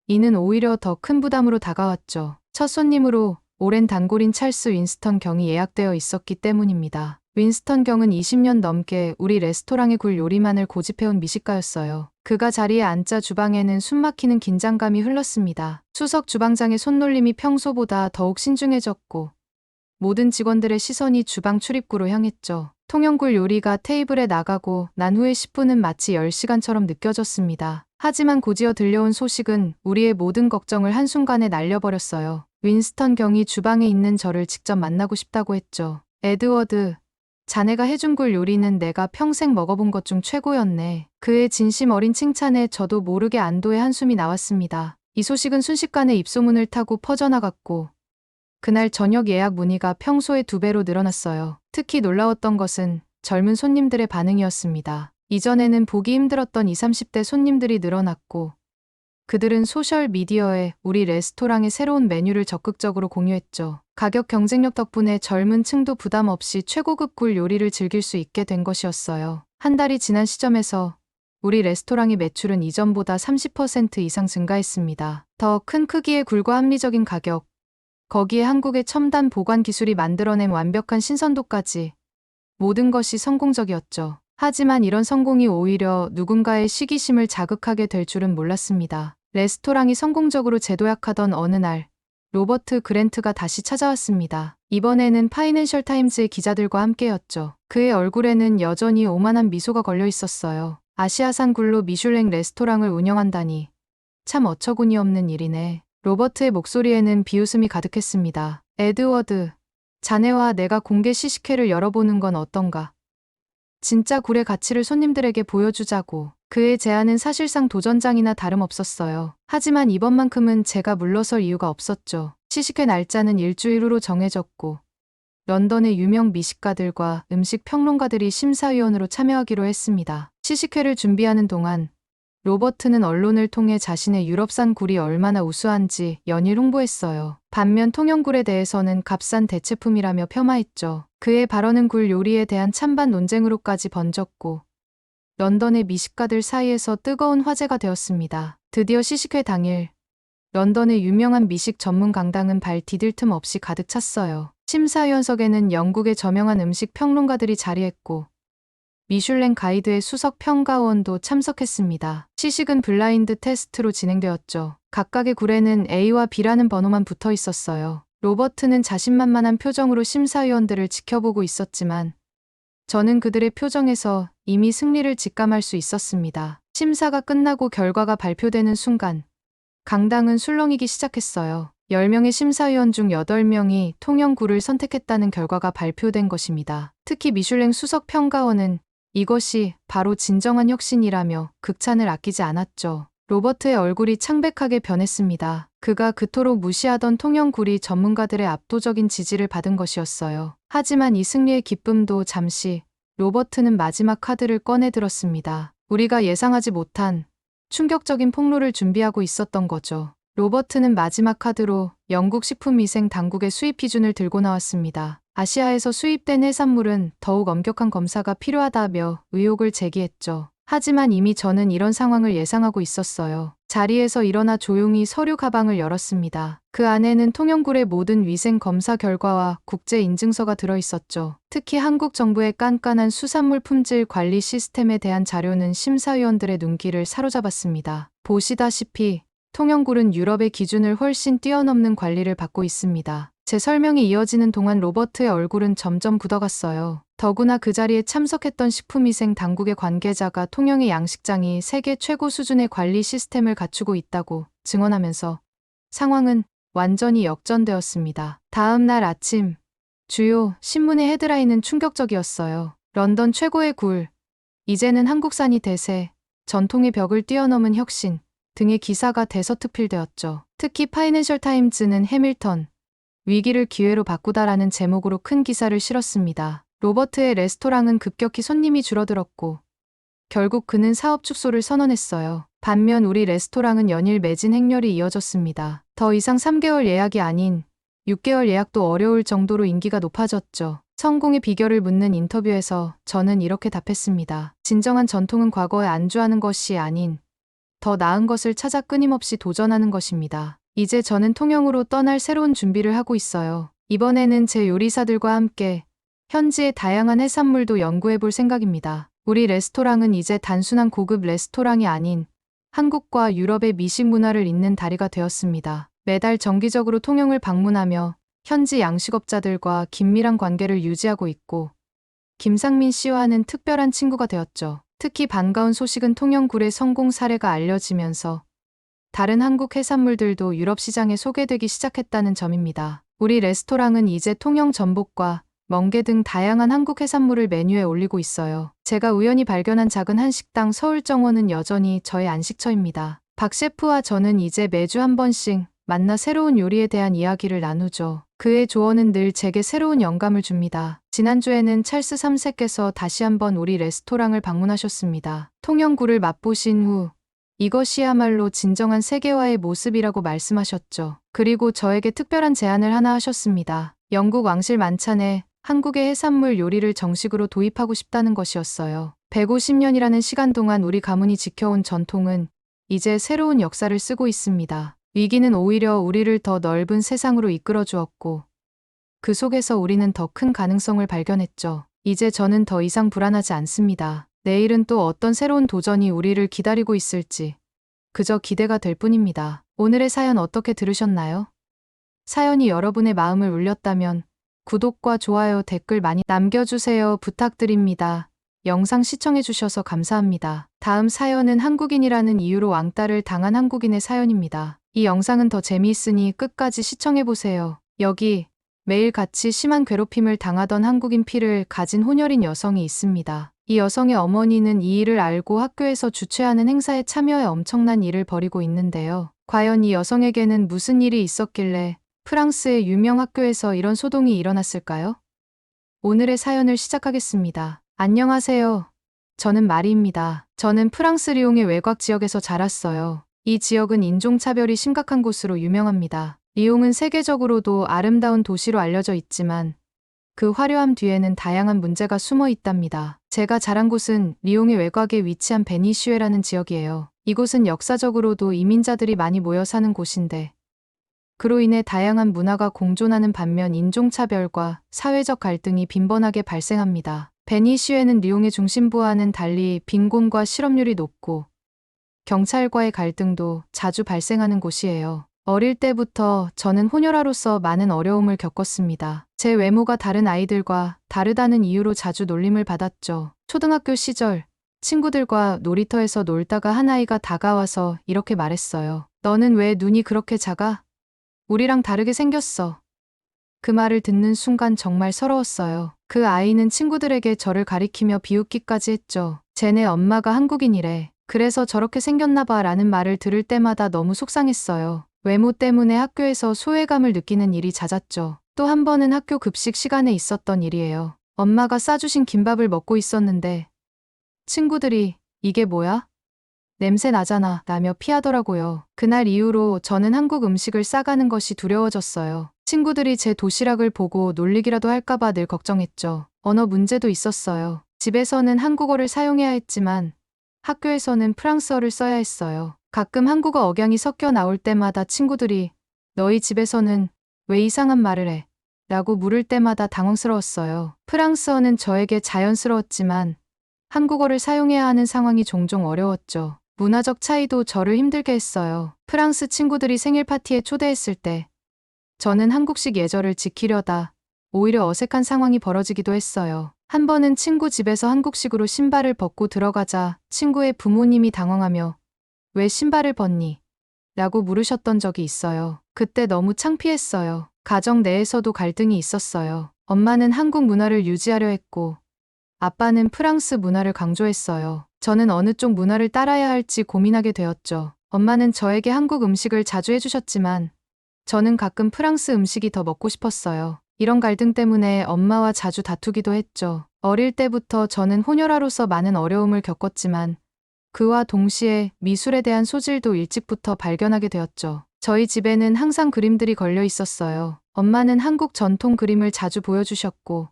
이는 오히려 더 큰 부담으로 다가왔죠. 첫 손님으로 오랜 단골인 찰스 윈스턴 경이 예약되어 있었기 때문입니다. 윈스턴 경은 20년 넘게 우리 레스토랑의 굴 요리만을 고집해온 미식가였어요. 그가 자리에 앉자 주방에는 숨막히는 긴장감이 흘렀습니다. 수석 주방장의 손놀림이 평소보다 더욱 신중해졌고 모든 직원들의 시선이 주방 출입구로 향했죠. 통영굴 요리가 테이블에 나가고 난 후의 10분은 마치 10시간처럼 느껴졌습니다. 하지만 곧이어 들려온 소식은 우리의 모든 걱정을 한순간에 날려버렸어요. 윈스턴 경이 주방에 있는 저를 직접 만나고 싶다고 했죠. 에드워드, 자네가 해준 굴 요리는 내가 평생 먹어본 것 중 최고였네. 그의 진심 어린 칭찬에 저도 모르게 안도의 한숨이 나왔습니다. 이 소식은 순식간에 입소문을 타고 퍼져나갔고 그날 저녁 예약 문의가 평소의 2배로 늘어났어요. 특히 놀라웠던 것은 젊은 손님들의 반응이었습니다. 이전에는 보기 힘들었던 20, 30대 손님들이 늘어났고 그들은 소셜미디어에 우리 레스토랑의 새로운 메뉴를 적극적으로 공유했죠. 가격 경쟁력 덕분에 젊은 층도 부담 없이 최고급 굴 요리를 즐길 수 있게 된 것이었어요. 한 달이 지난 시점에서 우리 레스토랑의 매출은 이전보다 30% 이상 증가했습니다. 더 큰 크기의 굴과 합리적인 가격, 거기에 한국의 첨단 보관 기술이 만들어낸 완벽한 신선도까지 모든 것이 성공적이었죠. 하지만 이런 성공이 오히려 누군가의 시기심을 자극하게 될 줄은 몰랐습니다. 레스토랑이 성공적으로 재도약하던 어느 날, 로버트 그랜트가 다시 찾아왔습니다. 이번에는 파이낸셜 타임즈의 기자들과 함께였죠. 그의 얼굴에는 여전히 오만한 미소가 걸려 있었어요. 아시아산 굴로 미슐랭 레스토랑을 운영한다니 참 어처구니 없는 일이네. 로버트의 목소리에는 비웃음이 가득했습니다. 에드워드, 자네와 내가 공개 시식회를 열어보는 건 어떤가? 진짜 굴의 가치를 손님들에게 보여주자고. 그의 제안은 사실상 도전장이나 다름없었어요. 하지만 이번만큼은 제가 물러설 이유가 없었죠. 시식회 날짜는 일주일 후로 정해졌고 런던의 유명 미식가들과 음식 평론가들이 심사위원으로 참여하기로 했습니다. 시식회를 준비하는 동안 로버트는 언론을 통해 자신의 유럽산 굴이 얼마나 우수한지 연일 홍보했어요. 반면 통영굴에 대해서는 값싼 대체품이라며 폄하했죠. 그의 발언은 굴 요리에 대한 찬반 논쟁으로까지 번졌고 런던의 미식가들 사이에서 뜨거운 화제가 되었습니다. 드디어 시식회 당일 런던의 유명한 미식 전문 강당은 발 디딜 틈 없이 가득 찼어요. 심사위원석에는 영국의 저명한 음식 평론가들이 자리했고 미슐랭 가이드의 수석 평가원도 참석했습니다. 시식은 블라인드 테스트로 진행되었죠. 각각의 굴에는 A와 B라는 번호만 붙어 있었어요. 로버트는 자신만만한 표정으로 심사위원들을 지켜보고 있었지만 저는 그들의 표정에서 이미 승리를 직감할 수 있었습니다. 심사가 끝나고 결과가 발표되는 순간 강당은 술렁이기 시작했어요. 10명의 심사위원 중 8명이 통영굴을 선택했다는 결과가 발표된 것입니다. 특히 미슐랭 수석 평가원은 이것이 바로 진정한 혁신이라며 극찬을 아끼지 않았죠. 로버트의 얼굴이 창백하게 변했습니다. 그가 그토록 무시하던 통영굴이 전문가들의 압도적인 지지를 받은 것이었어요. 하지만 이 승리의 기쁨도 잠시, 로버트는 마지막 카드를 꺼내 들었습니다. 우리가 예상하지 못한 충격적인 폭로를 준비하고 있었던 거죠. 로버트는 마지막 카드로 영국 식품위생 당국의 수입 기준을 들고 나왔습니다. 아시아에서 수입된 해산물은 더욱 엄격한 검사가 필요하다며 의혹을 제기했죠. 하지만 이미 저는 이런 상황을 예상하고 있었어요. 자리에서 일어나 조용히 서류 가방을 열었습니다. 그 안에는 통영굴의 모든 위생 검사 결과와 국제 인증서가 들어있었죠. 특히 한국 정부의 깐깐한 수산물 품질 관리 시스템에 대한 자료는 심사위원들의 눈길을 사로잡았습니다. 보시다시피 통영굴은 유럽의 기준을 훨씬 뛰어넘는 관리를 받고 있습니다. 제 설명이 이어지는 동안 로버트의 얼굴은 점점 굳어갔어요. 더구나 그 자리에 참석했던 식품위생 당국의 관계자가 통영의 양식장이 세계 최고 수준의 관리 시스템을 갖추고 있다고 증언하면서 상황은 완전히 역전되었습니다. 다음 날 아침, 주요 신문의 헤드라인은 충격적이었어요. 런던 최고의 굴, 이제는 한국산이 대세, 전통의 벽을 뛰어넘은 혁신 등의 기사가 대서특필되었죠. 특히 파이낸셜 타임즈는 해밀턴, 위기를 기회로 바꾸다라는 제목으로 큰 기사를 실었습니다. 로버트의 레스토랑은 급격히 손님이 줄어들었고 결국 그는 사업 축소를 선언했어요. 반면 우리 레스토랑은 연일 매진 행렬이 이어졌습니다. 더 이상 3개월 예약이 아닌 6개월 예약도 어려울 정도로 인기가 높아졌죠. 성공의 비결을 묻는 인터뷰에서 저는 이렇게 답했습니다. 진정한 전통은 과거에 안주하는 것이 아닌 더 나은 것을 찾아 끊임없이 도전하는 것입니다. 이제 저는 통영으로 떠날 새로운 준비를 하고 있어요. 이번에는 제 요리사들과 함께 현지의 다양한 해산물도 연구해 볼 생각입니다. 우리 레스토랑은 이제 단순한 고급 레스토랑이 아닌 한국과 유럽의 미식 문화를 잇는 다리가 되었습니다. 매달 정기적으로 통영을 방문하며 현지 양식업자들과 긴밀한 관계를 유지하고 있고 김상민 씨와는 특별한 친구가 되었죠. 특히 반가운 소식은 통영굴의 성공 사례가 알려지면서 다른 한국 해산물들도 유럽 시장에 소개되기 시작했다는 점입니다. 우리 레스토랑은 이제 통영 전복과 멍게 등 다양한 한국 해산물을 메뉴에 올리고 있어요. 제가 우연히 발견한 작은 한식당 서울정원은 여전히 저의 안식처입니다. 박 셰프와 저는 이제 매주 한 번씩 만나 새로운 요리에 대한 이야기를 나누죠. 그의 조언은 늘 제게 새로운 영감을 줍니다. 지난주에는 찰스 3세께서 다시 한번 우리 레스토랑을 방문하셨습니다. 통영굴을 맛보신 후 이것이야말로 진정한 세계화의 모습이라고 말씀하셨죠. 그리고 저에게 특별한 제안을 하나 하셨습니다. 영국 왕실 만찬에 한국의 해산물 요리를 정식으로 도입하고 싶다는 것이었어요. 150년이라는 시간 동안 우리 가문이 지켜온 전통은 이제 새로운 역사를 쓰고 있습니다. 위기는 오히려 우리를 더 넓은 세상으로 이끌어 주었고, 그 속에서 우리는 더 큰 가능성을 발견했죠. 이제 저는 더 이상 불안하지 않습니다. 내일은 또 어떤 새로운 도전이 우리를 기다리고 있을지 그저 기대가 될 뿐입니다. 오늘의 사연 어떻게 들으셨나요? 사연이 여러분의 마음을 울렸다면 구독과 좋아요, 댓글 많이 남겨주세요. 부탁드립니다. 영상 시청해주셔서 감사합니다. 다음 사연은 한국인이라는 이유로 왕따를 당한 한국인의 사연입니다. 이 영상은 더 재미있으니 끝까지 시청해보세요. 여기 매일 같이 심한 괴롭힘을 당하던 한국인 피를 가진 혼혈인 여성이 있습니다. 이 여성의 어머니는 이 일을 알고 학교에서 주최하는 행사에 참여해 엄청난 일을 벌이고 있는데요. 과연 이 여성에게는 무슨 일이 있었길래 프랑스의 유명 학교에서 이런 소동이 일어났을까요? 오늘의 사연을 시작하겠습니다. 안녕하세요. 저는 마리입니다. 저는 프랑스 리옹의 외곽 지역에서 자랐어요. 이 지역은 인종차별이 심각한 곳으로 유명합니다. 리옹은 세계적으로도 아름다운 도시로 알려져 있지만 그 화려함 뒤에는 다양한 문제가 숨어 있답니다. 제가 자란 곳은 리옹의 외곽에 위치한 베니슈에라는 지역이에요. 이곳은 역사적으로도 이민자들이 많이 모여 사는 곳인데 그로 인해 다양한 문화가 공존하는 반면 인종차별과 사회적 갈등이 빈번하게 발생합니다. 베니슈에는 리옹의 중심부와는 달리 빈곤과 실업률이 높고 경찰과의 갈등도 자주 발생하는 곳이에요. 어릴 때부터 저는 혼혈아로서 많은 어려움을 겪었습니다. 제 외모가 다른 아이들과 다르다는 이유로 자주 놀림을 받았죠. 초등학교 시절 친구들과 놀이터에서 놀다가 한 아이가 다가와서 이렇게 말했어요. 너는 왜 눈이 그렇게 작아? 우리랑 다르게 생겼어. 그 말을 듣는 순간 정말 서러웠어요. 그 아이는 친구들에게 저를 가리키며 비웃기까지 했죠. 쟤네 엄마가 한국인이래. 그래서 저렇게 생겼나 봐 라는 말을 들을 때마다 너무 속상했어요. 외모 때문에 학교에서 소외감을 느끼는 일이 잦았죠. 또 한 번은 학교 급식 시간에 있었던 일이에요. 엄마가 싸주신 김밥을 먹고 있었는데 친구들이 이게 뭐야? 냄새 나잖아 라며 피하더라고요. 그날 이후로 저는 한국 음식을 싸가는 것이 두려워졌어요. 친구들이 제 도시락을 보고 놀리기라도 할까봐 늘 걱정했죠. 언어 문제도 있었어요. 집에서는 한국어를 사용해야 했지만 학교에서는 프랑스어를 써야 했어요. 가끔 한국어 억양이 섞여 나올 때마다 친구들이 너희 집에서는 왜 이상한 말을 해? 라고 물을 때마다 당황스러웠어요. 프랑스어는 저에게 자연스러웠지만 한국어를 사용해야 하는 상황이 종종 어려웠죠. 문화적 차이도 저를 힘들게 했어요. 프랑스 친구들이 생일 파티에 초대했을 때 저는 한국식 예절을 지키려다 오히려 어색한 상황이 벌어지기도 했어요. 한 번은 친구 집에서 한국식으로 신발을 벗고 들어가자 친구의 부모님이 당황하며 왜 신발을 벗니? 라고 물으셨던 적이 있어요. 그때 너무 창피했어요. 가정 내에서도 갈등이 있었어요. 엄마는 한국 문화를 유지하려 했고 아빠는 프랑스 문화를 강조했어요. 저는 어느 쪽 문화를 따라야 할지 고민하게 되었죠. 엄마는 저에게 한국 음식을 자주 해주셨지만 저는 가끔 프랑스 음식이 더 먹고 싶었어요. 이런 갈등 때문에 엄마와 자주 다투기도 했죠. 어릴 때부터 저는 혼혈아로서 많은 어려움을 겪었지만 그와 동시에 미술에 대한 소질도 일찍부터 발견하게 되었죠. 저희 집에는 항상 그림들이 걸려 있었어요. 엄마는 한국 전통 그림을 자주 보여주셨고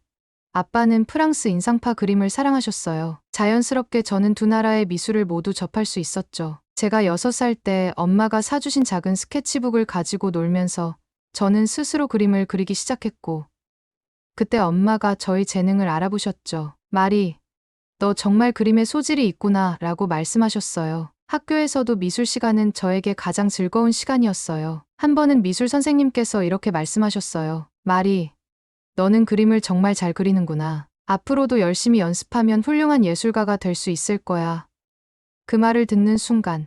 아빠는 프랑스 인상파 그림을 사랑하셨어요. 자연스럽게 저는 두 나라의 미술을 모두 접할 수 있었죠. 제가 6살 때 엄마가 사주신 작은 스케치북을 가지고 놀면서 저는 스스로 그림을 그리기 시작했고 그때 엄마가 저희 재능을 알아보셨죠. 마리, 너 정말 그림에 소질이 있구나 라고 말씀하셨어요. 학교에서도 미술 시간은 저에게 가장 즐거운 시간이었어요. 한 번은 미술 선생님께서 이렇게 말씀하셨어요. 마리, 너는 그림을 정말 잘 그리는구나. 앞으로도 열심히 연습하면 훌륭한 예술가가 될 수 있을 거야. 그 말을 듣는 순간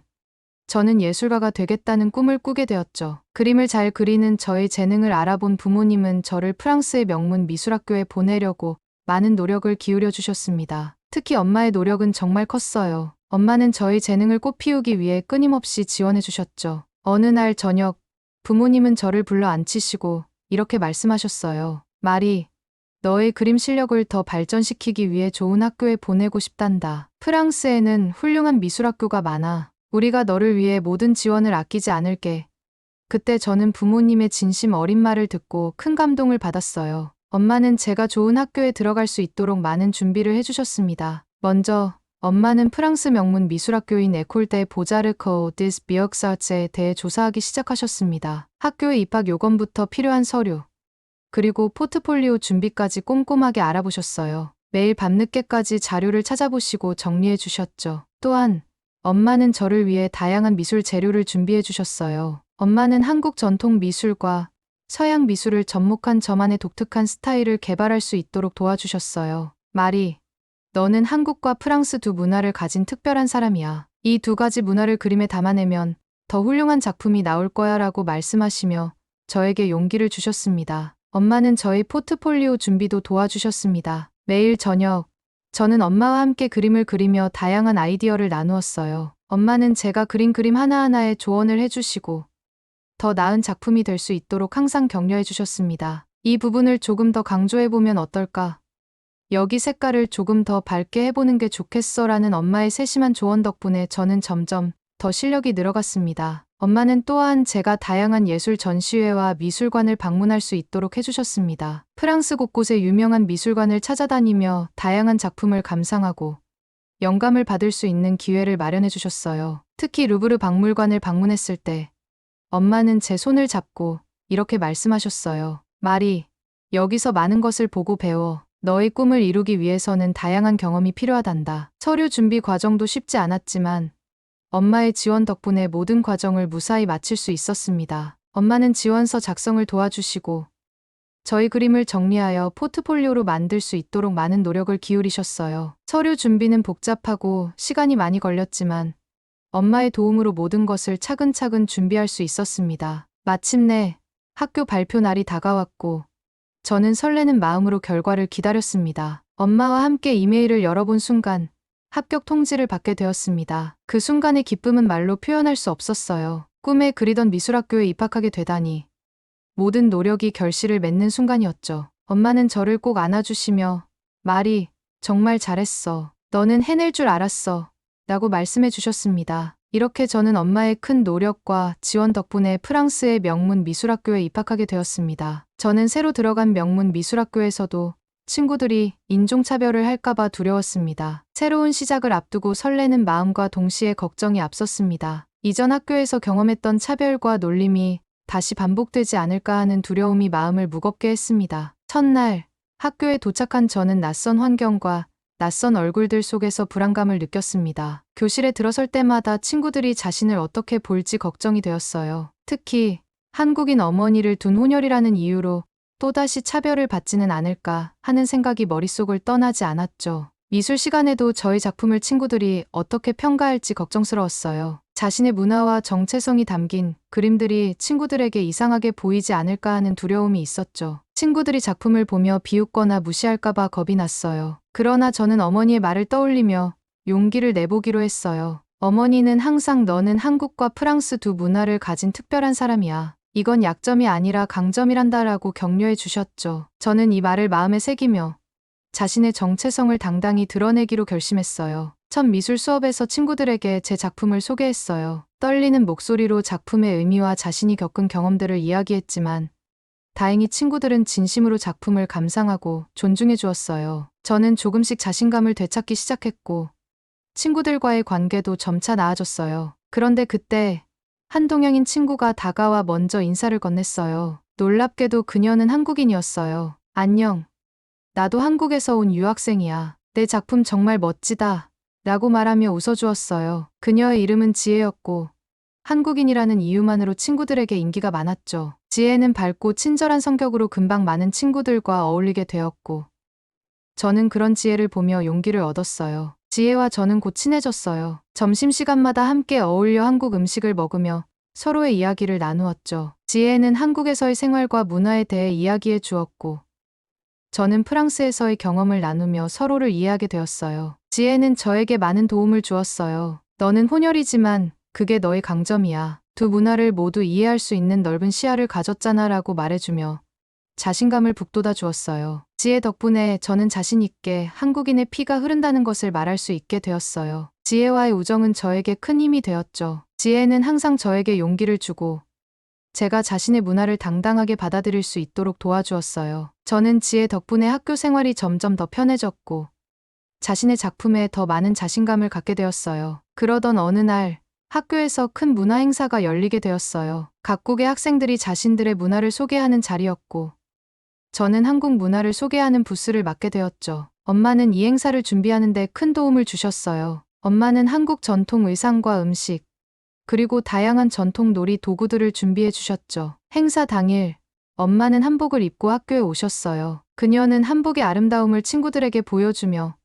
저는 예술가가 되겠다는 꿈을 꾸게 되었죠. 그림을 잘 그리는 저의 재능을 알아본 부모님은 저를 프랑스의 명문 미술학교에 보내려고 많은 노력을 기울여 주셨습니다. 특히 엄마의 노력은 정말 컸어요. 엄마는 저희 재능을 꽃피우기 위해 끊임없이 지원해 주셨죠. 어느 날 저녁, 부모님은 저를 불러 앉히시고 이렇게 말씀하셨어요. 마리, 너의 그림 실력을 더 발전시키기 위해 좋은 학교에 보내고 싶단다. 프랑스에는 훌륭한 미술학교가 많아. 우리가 너를 위해 모든 지원을 아끼지 않을게. 그때 저는 부모님의 진심 어린 말을 듣고 큰 감동을 받았어요. 엄마는 제가 좋은 학교에 들어갈 수 있도록 많은 준비를 해주셨습니다. 먼저 엄마는 프랑스 명문 미술학교인 에콜 데 보자르코 디스 비역사츠에 대해 조사하기 시작하셨습니다. 학교의 입학 요건부터 필요한 서류, 그리고 포트폴리오 준비까지 꼼꼼하게 알아보셨어요. 매일 밤늦게까지 자료를 찾아보시고 정리해 주셨죠. 또한 엄마는 저를 위해 다양한 미술 재료를 준비해 주셨어요. 엄마는 한국 전통 미술과 서양 미술을 접목한 저만의 독특한 스타일을 개발할 수 있도록 도와주셨어요. 마리, 너는 한국과 프랑스 두 문화를 가진 특별한 사람이야. 이 두 가지 문화를 그림에 담아내면 더 훌륭한 작품이 나올 거야 라고 말씀하시며 저에게 용기를 주셨습니다. 엄마는 저희 포트폴리오 준비도 도와주셨습니다. 매일 저녁, 저는 엄마와 함께 그림을 그리며 다양한 아이디어를 나누었어요. 엄마는 제가 그린 그림 하나하나에 조언을 해주시고 더 나은 작품이 될 수 있도록 항상 격려해 주셨습니다. 이 부분을 조금 더 강조해보면 어떨까? 여기 색깔을 조금 더 밝게 해보는 게 좋겠어 라는 엄마의 세심한 조언 덕분에 저는 점점 더 실력이 늘어갔습니다. 엄마는 또한 제가 다양한 예술 전시회와 미술관을 방문할 수 있도록 해주셨습니다. 프랑스 곳곳의 유명한 미술관을 찾아다니며 다양한 작품을 감상하고 영감을 받을 수 있는 기회를 마련해 주셨어요. 특히 루브르 박물관을 방문했을 때 엄마는 제 손을 잡고 이렇게 말씀하셨어요. 마리, 여기서 많은 것을 보고 배워. 너의 꿈을 이루기 위해서는 다양한 경험이 필요하단다. 서류 준비 과정도 쉽지 않았지만 엄마의 지원 덕분에 모든 과정을 무사히 마칠 수 있었습니다. 엄마는 지원서 작성을 도와주시고 저희 그림을 정리하여 포트폴리오로 만들 수 있도록 많은 노력을 기울이셨어요. 서류 준비는 복잡하고 시간이 많이 걸렸지만 엄마의 도움으로 모든 것을 차근차근 준비할 수 있었습니다. 마침내 학교 발표 날이 다가왔고 저는 설레는 마음으로 결과를 기다렸습니다. 엄마와 함께 이메일을 열어본 순간 합격 통지를 받게 되었습니다. 그 순간의 기쁨은 말로 표현할 수 없었어요. 꿈에 그리던 미술학교에 입학하게 되다니 모든 노력이 결실을 맺는 순간이었죠. 엄마는 저를 꼭 안아주시며 마리, 정말 잘했어. 너는 해낼 줄 알았어. 라고 말씀해 주셨습니다. 이렇게 저는 엄마의 큰 노력과 지원 덕분에 프랑스의 명문 미술학교에 입학하게 되었습니다. 저는 새로 들어간 명문 미술학교에서도 친구들이 인종차별을 할까봐 두려웠습니다. 새로운 시작을 앞두고 설레는 마음과 동시에 걱정이 앞섰습니다. 이전 학교에서 경험했던 차별과 놀림이 다시 반복되지 않을까 하는 두려움이 마음을 무겁게 했습니다. 첫날, 학교에 도착한 저는 낯선 환경과 낯선 얼굴들 속에서 불안감을 느꼈습니다. 교실에 들어설 때마다 친구들이 자신을 어떻게 볼지 걱정이 되었어요. 특히 한국인 어머니를 둔 혼혈이라는 이유로 또다시 차별을 받지는 않을까 하는 생각이 머릿속을 떠나지 않았죠. 미술 시간에도 저희 작품을 친구들이 어떻게 평가할지 걱정스러웠어요. 자신의 문화와 정체성이 담긴 그림들이 친구들에게 이상하게 보이지 않을까 하는 두려움이 있었죠. 친구들이 작품을 보며 비웃거나 무시할까봐 겁이 났어요. 그러나 저는 어머니의 말을 떠올리며 용기를 내보기로 했어요. 어머니는 항상 너는 한국과 프랑스 두 문화를 가진 특별한 사람이야. 이건 약점이 아니라 강점이란다라고 격려해 주셨죠. 저는 이 말을 마음에 새기며 자신의 정체성을 당당히 드러내기로 결심했어요. 첫 미술 수업에서 친구들에게 제 작품을 소개했어요. 떨리는 목소리로 작품의 의미와 자신이 겪은 경험들을 이야기했지만 다행히 친구들은 진심으로 작품을 감상하고 존중해 주었어요. 저는 조금씩 자신감을 되찾기 시작했고 친구들과의 관계도 점차 나아졌어요. 그런데 그때 한 동양인 친구가 다가와 먼저 인사를 건넸어요. 놀랍게도 그녀는 한국인이었어요. 안녕. 나도 한국에서 온 유학생이야. 내 작품 정말 멋지다. 라고 말하며 웃어주었어요. 그녀의 이름은 지혜였고 한국인이라는 이유만으로 친구들에게 인기가 많았죠. 지혜는 밝고 친절한 성격으로 금방 많은 친구들과 어울리게 되었고 저는 그런 지혜를 보며 용기를 얻었어요. 지혜와 저는 곧 친해졌어요. 점심시간마다 함께 어울려 한국 음식을 먹으며 서로의 이야기를 나누었죠. 지혜는 한국에서의 생활과 문화에 대해 이야기해 주었고 저는 프랑스에서의 경험을 나누며 서로를 이해하게 되었어요. 지혜는 저에게 많은 도움을 주었어요. 너는 혼혈이지만 그게 너의 강점이야. 두 문화를 모두 이해할 수 있는 넓은 시야를 가졌잖아 라고 말해주며 자신감을 북돋아 주었어요. 지혜 덕분에 저는 자신 있게 한국인의 피가 흐른다는 것을 말할 수 있게 되었어요. 지혜와의 우정은 저에게 큰 힘이 되었죠. 지혜는 항상 저에게 용기를 주고 제가 자신의 문화를 당당하게 받아들일 수 있도록 도와주었어요. 저는 지혜 덕분에 학교 생활이 점점 더 편해졌고 자신의 작품에 더 많은 자신감을 갖게 되었어요. 그러던 어느 날 학교에서 큰 문화 행사가 열리게 되었어요. 각국의 학생들이 자신들의 문화를 소개하는 자리였고 저는 한국 문화를 소개하는 부스를 맡게 되었죠. 엄마는 이 행사를 준비하는 데 큰 도움을 주셨어요. 엄마는 한국 전통 의상과 음식, 그리고 다양한 전통 놀이 도구들을 준비해 주셨죠. 행사 당일, 엄마는 한복을 입고 학교에 오셨어요. 그녀는 한복의 아름다움을 친구들에게 보여주며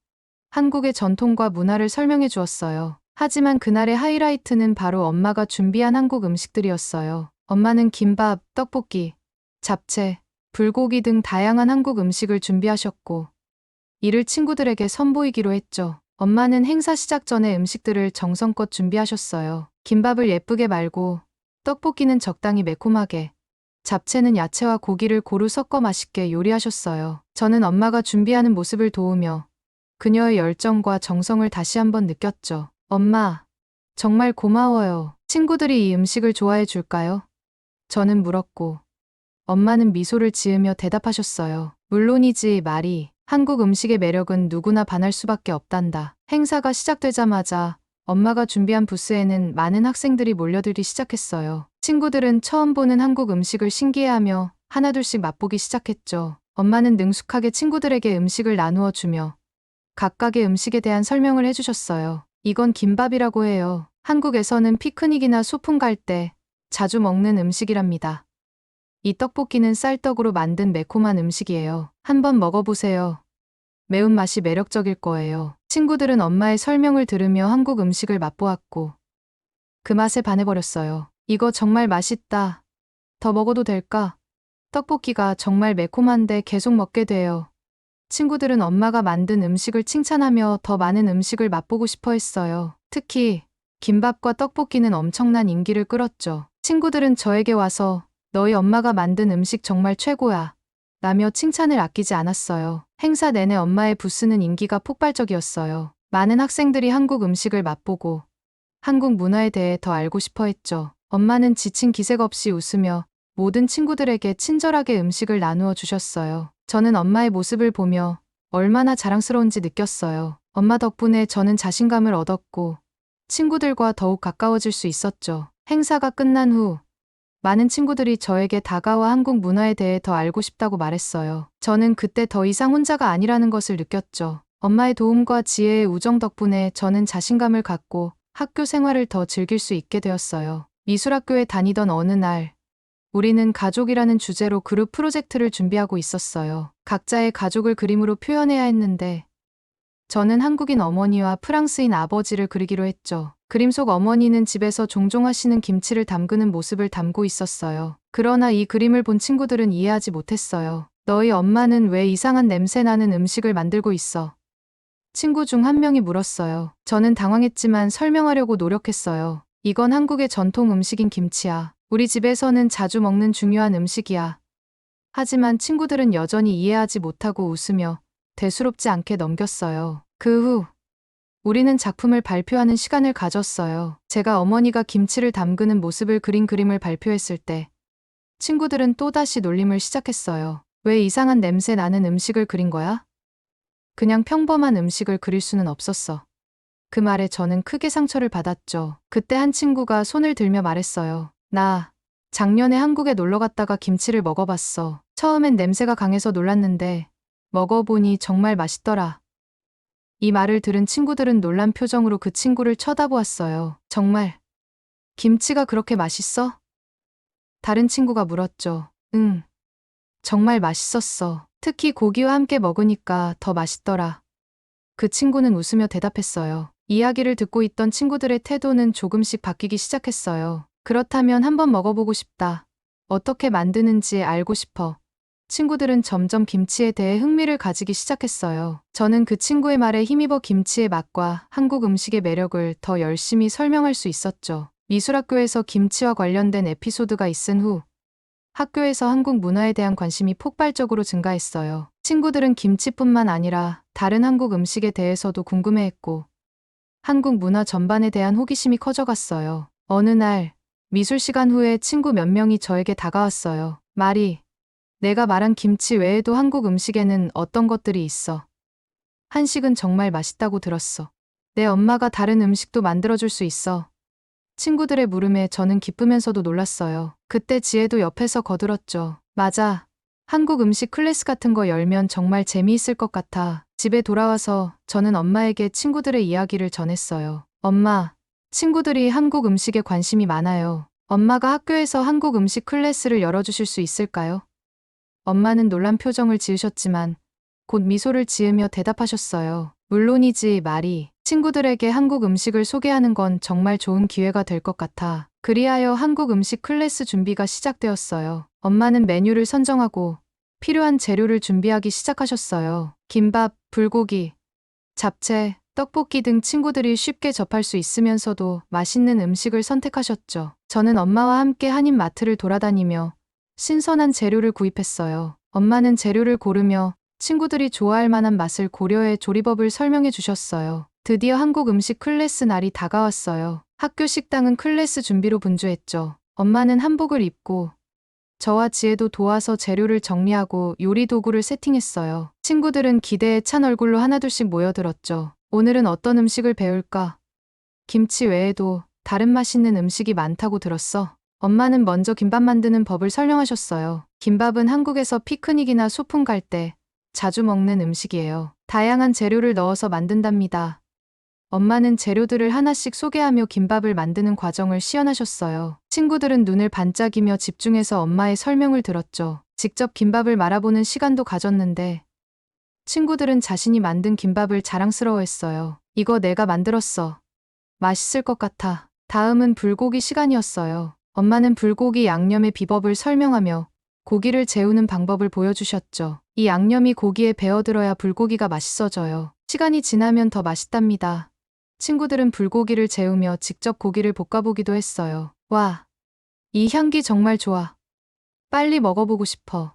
한국의 전통과 문화를 설명해 주었어요. 하지만 그날의 하이라이트는 바로 엄마가 준비한 한국 음식들이었어요. 엄마는 김밥, 떡볶이, 잡채, 불고기 등 다양한 한국 음식을 준비하셨고 이를 친구들에게 선보이기로 했죠. 엄마는 행사 시작 전에 음식들을 정성껏 준비하셨어요. 김밥을 예쁘게 말고 떡볶이는 적당히 매콤하게 잡채는 야채와 고기를 고루 섞어 맛있게 요리하셨어요. 저는 엄마가 준비하는 모습을 도우며 그녀의 열정과 정성을 다시 한번 느꼈죠. 엄마, 정말 고마워요. 친구들이 이 음식을 좋아해 줄까요? 저는 물었고 엄마는 미소를 지으며 대답하셨어요. 물론이지, 마리. 한국 음식의 매력은 누구나 반할 수밖에 없단다. 행사가 시작되자마자 엄마가 준비한 부스에는 많은 학생들이 몰려들기 시작했어요. 친구들은 처음 보는 한국 음식을 신기해하며 하나둘씩 맛보기 시작했죠. 엄마는 능숙하게 친구들에게 음식을 나누어 주며 각각의 음식에 대한 설명을 해주셨어요. 이건 김밥이라고 해요. 한국에서는 피크닉이나 소풍 갈 때 자주 먹는 음식이랍니다. 이 떡볶이는 쌀떡으로 만든 매콤한 음식이에요. 한번 먹어보세요. 매운맛이 매력적일 거예요. 친구들은 엄마의 설명을 들으며 한국 음식을 맛보았고 그 맛에 반해버렸어요. 이거 정말 맛있다. 더 먹어도 될까? 떡볶이가 정말 매콤한데 계속 먹게 돼요. 친구들은 엄마가 만든 음식을 칭찬하며 더 많은 음식을 맛보고 싶어 했어요. 특히 김밥과 떡볶이는 엄청난 인기를 끌었죠. 친구들은 저에게 와서 너희 엄마가 만든 음식 정말 최고야 라며 칭찬을 아끼지 않았어요. 행사 내내 엄마의 부스는 인기가 폭발적이었어요. 많은 학생들이 한국 음식을 맛보고 한국 문화에 대해 더 알고 싶어 했죠. 엄마는 지친 기색 없이 웃으며 모든 친구들에게 친절하게 음식을 나누어 주셨어요. 저는 엄마의 모습을 보며 얼마나 자랑스러운지 느꼈어요. 엄마 덕분에 저는 자신감을 얻었고 친구들과 더욱 가까워질 수 있었죠. 행사가 끝난 후 많은 친구들이 저에게 다가와 한국 문화에 대해 더 알고 싶다고 말했어요. 저는 그때 더 이상 혼자가 아니라는 것을 느꼈죠. 엄마의 도움과 지혜의 우정 덕분에 저는 자신감을 갖고 학교 생활을 더 즐길 수 있게 되었어요. 미술학교에 다니던 어느 날, 우리는 가족이라는 주제로 그룹 프로젝트를 준비하고 있었어요. 각자의 가족을 그림으로 표현해야 했는데, 저는 한국인 어머니와 프랑스인 아버지를 그리기로 했죠. 그림 속 어머니는 집에서 종종 하시는 김치를 담그는 모습을 담고 있었어요. 그러나 이 그림을 본 친구들은 이해하지 못했어요. 너희 엄마는 왜 이상한 냄새 나는 음식을 만들고 있어? 친구 중 한 명이 물었어요. 저는 당황했지만 설명하려고 노력했어요. 이건 한국의 전통 음식인 김치야. 우리 집에서는 자주 먹는 중요한 음식이야. 하지만 친구들은 여전히 이해하지 못하고 웃으며 대수롭지 않게 넘겼어요. 그 후 우리는 작품을 발표하는 시간을 가졌어요. 제가 어머니가 김치를 담그는 모습을 그린 그림을 발표했을 때 친구들은 또다시 놀림을 시작했어요. 왜 이상한 냄새 나는 음식을 그린 거야? 그냥 평범한 음식을 그릴 수는 없었어. 그 말에 저는 크게 상처를 받았죠. 그때 한 친구가 손을 들며 말했어요. 나 작년에 한국에 놀러 갔다가 김치를 먹어봤어. 처음엔 냄새가 강해서 놀랐는데 먹어보니 정말 맛있더라. 이 말을 들은 친구들은 놀란 표정으로 그 친구를 쳐다보았어요. 정말 김치가 그렇게 맛있어? 다른 친구가 물었죠. 응, 정말 맛있었어. 특히 고기와 함께 먹으니까 더 맛있더라. 그 친구는 웃으며 대답했어요. 이야기를 듣고 있던 친구들의 태도는 조금씩 바뀌기 시작했어요. 그렇다면 한번 먹어보고 싶다. 어떻게 만드는지 알고 싶어. 친구들은 점점 김치에 대해 흥미를 가지기 시작했어요. 저는 그 친구의 말에 힘입어 김치의 맛과 한국 음식의 매력을 더 열심히 설명할 수 있었죠. 미술학교에서 김치와 관련된 에피소드가 있은 후 학교에서 한국 문화에 대한 관심이 폭발적으로 증가했어요. 친구들은 김치뿐만 아니라 다른 한국 음식에 대해서도 궁금해했고 한국 문화 전반에 대한 호기심이 커져갔어요. 어느 날 미술 시간 후에 친구 몇 명이 저에게 다가왔어요. 말이, 내가 말한 김치 외에도 한국 음식에는 어떤 것들이 있어. 한식은 정말 맛있다고 들었어. 내 엄마가 다른 음식도 만들어줄 수 있어. 친구들의 물음에 저는 기쁘면서도 놀랐어요. 그때 지혜도 옆에서 거들었죠. 맞아. 한국 음식 클래스 같은 거 열면 정말 재미있을 것 같아. 집에 돌아와서 저는 엄마에게 친구들의 이야기를 전했어요. 엄마, 친구들이 한국 음식에 관심이 많아요. 엄마가 학교에서 한국 음식 클래스를 열어주실 수 있을까요? 엄마는 놀란 표정을 지으셨지만 곧 미소를 지으며 대답하셨어요. 물론이지, 마리. 친구들에게 한국 음식을 소개하는 건 정말 좋은 기회가 될 것 같아. 그리하여 한국 음식 클래스 준비가 시작되었어요. 엄마는 메뉴를 선정하고 필요한 재료를 준비하기 시작하셨어요. 김밥, 불고기, 잡채, 떡볶이 등 친구들이 쉽게 접할 수 있으면서도 맛있는 음식을 선택하셨죠. 저는 엄마와 함께 한인 마트를 돌아다니며 신선한 재료를 구입했어요. 엄마는 재료를 고르며 친구들이 좋아할 만한 맛을 고려해 조리법을 설명해 주셨어요. 드디어 한국 음식 클래스 날이 다가왔어요. 학교 식당은 클래스 준비로 분주했죠. 엄마는 한복을 입고 저와 지혜도 도와서 재료를 정리하고 요리 도구를 세팅했어요. 친구들은 기대에 찬 얼굴로 하나둘씩 모여들었죠. 오늘은 어떤 음식을 배울까? 김치 외에도 다른 맛있는 음식이 많다고 들었어. 엄마는 먼저 김밥 만드는 법을 설명하셨어요. 김밥은 한국에서 피크닉이나 소풍 갈 때 자주 먹는 음식이에요. 다양한 재료를 넣어서 만든답니다. 엄마는 재료들을 하나씩 소개하며 김밥을 만드는 과정을 시연하셨어요. 친구들은 눈을 반짝이며 집중해서 엄마의 설명을 들었죠. 직접 김밥을 말아보는 시간도 가졌는데 친구들은 자신이 만든 김밥을 자랑스러워했어요. 이거 내가 만들었어. 맛있을 것 같아. 다음은 불고기 시간이었어요. 엄마는 불고기 양념의 비법을 설명하며 고기를 재우는 방법을 보여주셨죠. 이 양념이 고기에 배어들어야 불고기가 맛있어져요. 시간이 지나면 더 맛있답니다. 친구들은 불고기를 재우며 직접 고기를 볶아보기도 했어요. 와, 이 향기 정말 좋아. 빨리 먹어보고 싶어.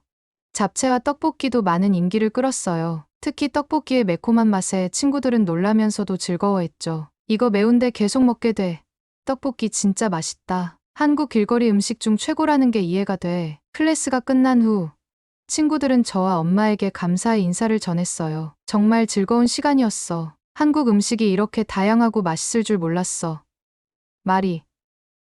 잡채와 떡볶이도 많은 인기를 끌었어요. 특히 떡볶이의 매콤한 맛에 친구들은 놀라면서도 즐거워했죠. 이거 매운데 계속 먹게 돼. 떡볶이 진짜 맛있다. 한국 길거리 음식 중 최고라는 게 이해가 돼. 클래스가 끝난 후 친구들은 저와 엄마에게 감사의 인사를 전했어요. 정말 즐거운 시간이었어. 한국 음식이 이렇게 다양하고 맛있을 줄 몰랐어. 마리,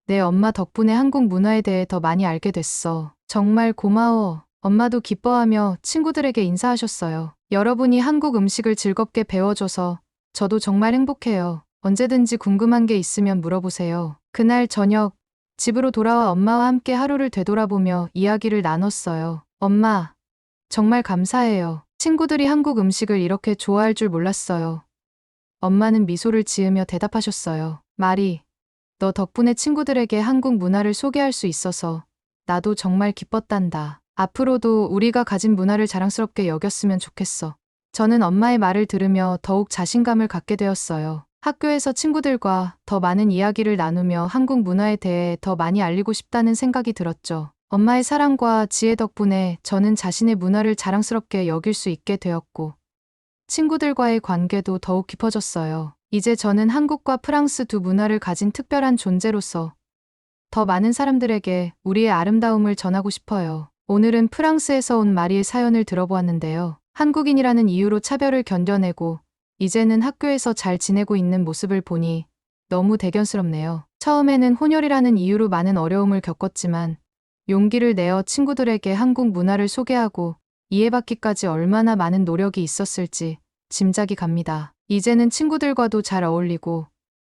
내 엄마 덕분에 한국 문화에 대해 더 많이 알게 됐어. 정말 고마워. 엄마도 기뻐하며 친구들에게 인사하셨어요. 여러분이 한국 음식을 즐겁게 배워줘서 저도 정말 행복해요. 언제든지 궁금한 게 있으면 물어보세요. 그날 저녁, 집으로 돌아와 엄마와 함께 하루를 되돌아보며 이야기를 나눴어요. 엄마, 정말 감사해요. 친구들이 한국 음식을 이렇게 좋아할 줄 몰랐어요. 엄마는 미소를 지으며 대답하셨어요. 마리, 너 덕분에 친구들에게 한국 문화를 소개할 수 있어서 나도 정말 기뻤단다. 앞으로도 우리가 가진 문화를 자랑스럽게 여겼으면 좋겠어. 저는 엄마의 말을 들으며 더욱 자신감을 갖게 되었어요. 학교에서 친구들과 더 많은 이야기를 나누며 한국 문화에 대해 더 많이 알리고 싶다는 생각이 들었죠. 엄마의 사랑과 지혜 덕분에 저는 자신의 문화를 자랑스럽게 여길 수 있게 되었고, 친구들과의 관계도 더욱 깊어졌어요. 이제 저는 한국과 프랑스 두 문화를 가진 특별한 존재로서 더 많은 사람들에게 우리의 아름다움을 전하고 싶어요. 오늘은 프랑스에서 온 마리의 사연을 들어보았는데요. 한국인이라는 이유로 차별을 견뎌내고 이제는 학교에서 잘 지내고 있는 모습을 보니 너무 대견스럽네요. 처음에는 혼혈이라는 이유로 많은 어려움을 겪었지만 용기를 내어 친구들에게 한국 문화를 소개하고 이해받기까지 얼마나 많은 노력이 있었을지 짐작이 갑니다. 이제는 친구들과도 잘 어울리고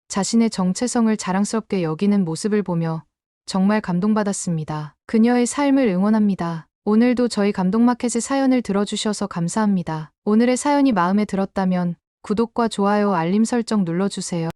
자신의 정체성을 자랑스럽게 여기는 모습을 보며 정말 감동받았습니다. 그녀의 삶을 응원합니다. 오늘도 저희 감동마켓의 사연을 들어주셔서 감사합니다. 오늘의 사연이 마음에 들었다면 구독과 좋아요, 알림 설정 눌러주세요.